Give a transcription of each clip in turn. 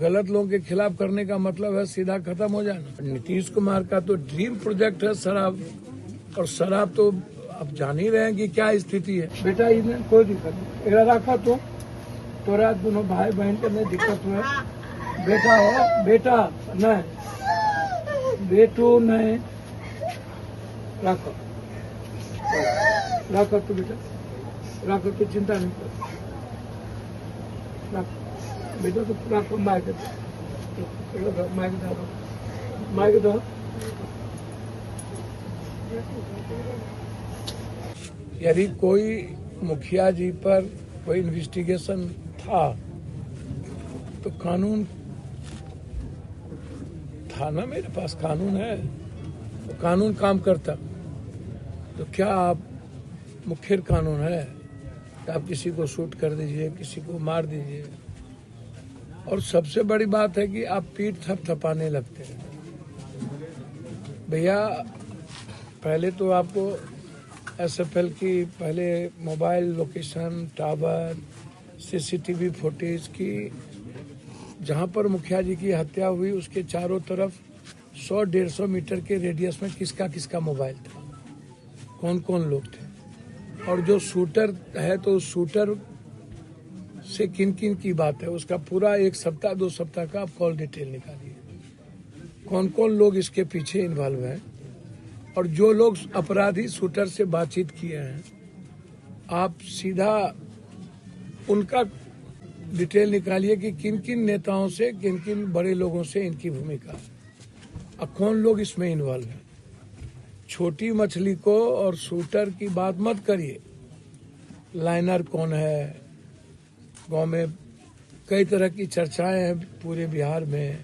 गलत लोगों के खिलाफ करने का मतलब है सीधा खत्म हो जाना। नीतीश कुमार का तो ड्रीम प्रोजेक्ट है शराब, और शराब तो अब जान ही रहे हैं कि क्या स्थिति है। बेटा इन्हें कोई दिक्कत नहीं, इधर रखा तो तोरा दोनों भाई बहन के नहीं दिक्कत हुआ। बेटा हो बेटा नहीं, बेटू नहीं, रखो रखो तो बेटा रखो, तो चिंता नहीं कर, बेटा तो रखो, माइक माइक माइक दो। यदि कोई मुखिया जी पर कोई इन्वेस्टिगेशन था तो कानून था ना, मेरे पास कानून है, तो कानून काम करता। तो क्या आप मुखिर कानून है कि आप किसी को शूट कर दीजिए, किसी को मार दीजिए। और सबसे बड़ी बात है कि आप पीठ थपथपाने लगते हैं। भैया पहले तो आपको SFL की पहले mobile location tower CCTV footage की, जहां पर मुखिया जी की हत्या हुई उसके चारों तरफ 100-150 मीटर के रेडियस में किसका किसका मोबाइल था, कौन कौन लोग थे, और जो शूटर है तो शूटर से किन किन की बात है, उसका पूरा 1 सप्ताह 2 सप्ताह का आप कॉल डिटेल निकालिए, कौन कौन लोग इसके पीछे इन्वॉल्व हैं, और जो लोग अपराधी शूटर से बातचीत किए हैं आप सीधा उनका डिटेल निकालिए कि किन किन नेताओं से, किन किन बड़े लोगों से इनकी भूमिका है और कौन लोग इसमें इन्वॉल्व हैं। छोटी मछली को और शूटर की बात मत करिए, लाइनर कौन है, गांव में कई तरह की चर्चाएं हैं पूरे बिहार में।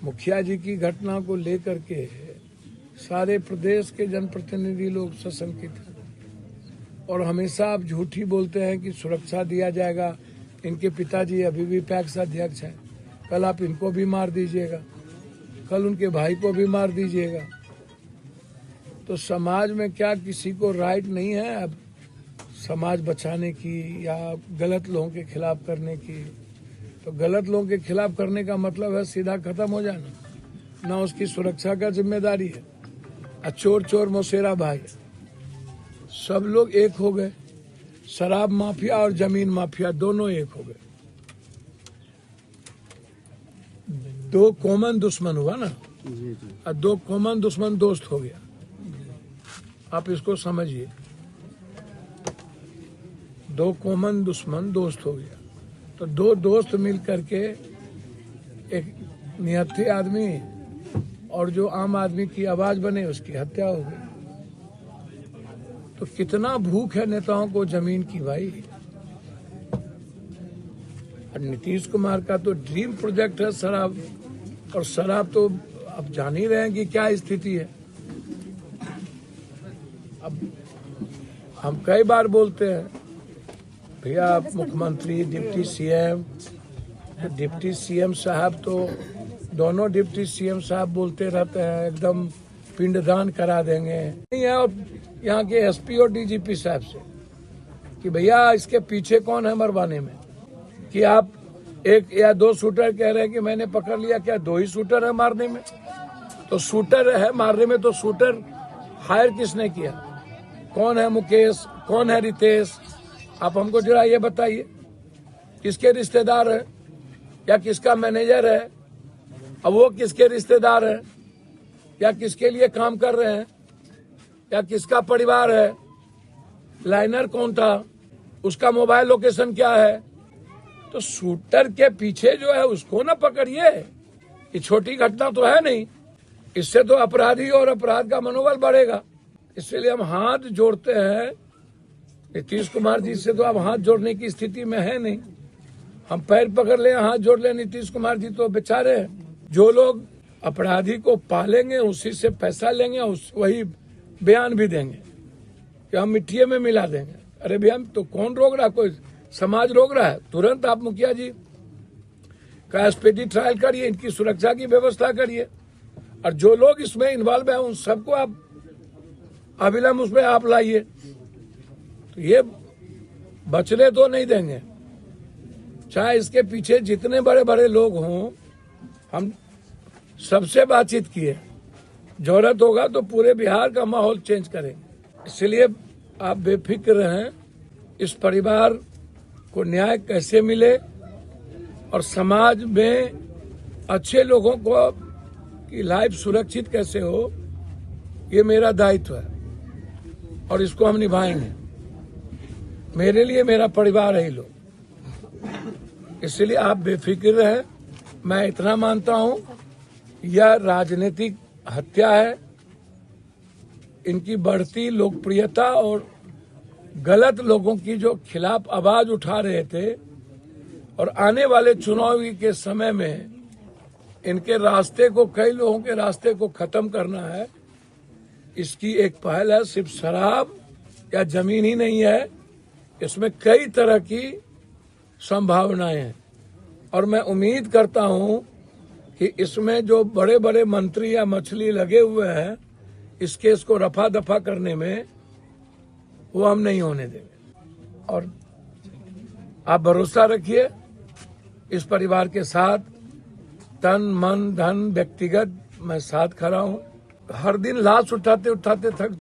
मुखिया जी की घटना को लेकर के सारे प्रदेश के जनप्रतिनिधि लोग सशंकित हैं, और हमेशा आप झूठी बोलते हैं कि सुरक्षा दिया जाएगा। इनके पिताजी अभी भी पैक्स अध्यक्ष हैं, कल आप इनको भी मार दीजिएगा, कल उनके भाई को भी मार दीजिएगा। तो समाज में क्या किसी को राइट नहीं है अब समाज बचाने की या गलत लोगों के खिलाफ करने की? तो गलत लोगों के खिलाफ करने का मतलब है सीधा खत्म हो जाना, ना उसकी सुरक्षा का जिम्मेदारी है। चोर चोर मौसेरा भाई सब लोग एक हो गए, शराब माफिया और जमीन माफिया दोनों एक हो गए। 2 कॉमन दुश्मन हुआ ना, और 2 कॉमन दुश्मन दोस्त हो गया। आप इसको समझिए, 2 कॉमन दुश्मन दोस्त हो गया। तो 2 दोस्त मिल करके एक निहत्थे आदमी और जो आम आदमी की आवाज बने उसकी हत्या हो गई। तो कितना भूख है नेताओं को जमीन की भाई। और नीतीश कुमार का तो ड्रीम प्रोजेक्ट है शराब, और शराब तो अब जान ही रहे हैं कि क्या स्थिति है। अब हम कई बार बोलते हैं भैया मुख्यमंत्री डिप्टी सीएम साहब तो दोनों डिप्टी सीएम साहब बोलते रहते हैं एकदम पिंडदान करा देंगे। नहीं है, और यहाँ के SP और DGP साहब से कि भैया इसके पीछे कौन है मरवाने में, कि आप 1 या 2 शूटर कह रहे हैं कि मैंने पकड़ लिया, क्या 2 ही शूटर है मारने में? तो शूटर है मारने में, तो शूटर हायर किसने किया? कौन है मुकेश, कौन है रितेश? आप हमको जरा ये बताइए, किसके रिश्तेदार है या किसका मैनेजर है, अब वो किसके रिश्तेदार है या किसके लिए काम कर रहे हैं या किसका परिवार है? लाइनर कौन था, उसका मोबाइल लोकेशन क्या है? तो शूटर के पीछे जो है उसको ना पकड़िए। ये छोटी घटना तो है नहीं, इससे तो अपराधी और अपराध का मनोबल बढ़ेगा। इसलिए हम हाथ जोड़ते हैं नीतीश कुमार जी से, तो अब हाथ जोड़ने की स्थिति में है नहीं। हम पैर पकड़ ले, हाथ जोड़ ले, नीतीश कुमार जी तो बेचारे हैं। जो लोग अपराधी को पालेंगे उसी से पैसा लेंगे, वही बयान भी देंगे कि हम मिट्टी में मिला देंगे। अरे भैया तो कौन रोक रहा, कोई समाज रोक रहा है? तुरंत आप मुखिया जी का स्पीडी ट्रायल करिए, इनकी सुरक्षा की व्यवस्था करिए, और जो लोग इसमें इन्वॉल्व है उन सबको आप अविलंब उसमें आप लाइए। तो ये बचने तो नहीं देंगे, चाहे इसके पीछे जितने बड़े बड़े लोग हों, हम सबसे बातचीत किए। जरूरत होगा तो पूरे बिहार का माहौल चेंज करेंगे। इसलिए आप बेफिक्र रहें, इस परिवार को न्याय कैसे मिले और समाज में अच्छे लोगों को की लाइफ सुरक्षित कैसे हो, ये मेरा दायित्व है और इसको हम निभाएंगे। मेरे लिए मेरा परिवार है लोग, इसलिए आप बेफिक्र रहें। मैं इतना मानता हूं, यह राजनीतिक हत्या है। इनकी बढ़ती लोकप्रियता और गलत लोगों की जो खिलाफ आवाज उठा रहे थे और आने वाले चुनाव के समय में इनके रास्ते को, कई लोगों के रास्ते को खत्म करना है, इसकी एक पहल है। सिर्फ शराब या जमीन ही नहीं है, इसमें कई तरह की संभावनाएं हैं और मैं उम्मीद करता हूं कि इसमें जो बड़े बड़े मंत्री या मछली लगे हुए हैं, इस केस को रफा दफा करने में वो हम नहीं होने देंगे। और आप भरोसा रखिए, इस परिवार के साथ तन मन धन व्यक्तिगत मैं साथ खड़ा हूं। हर दिन लाश उठाते उठाते थक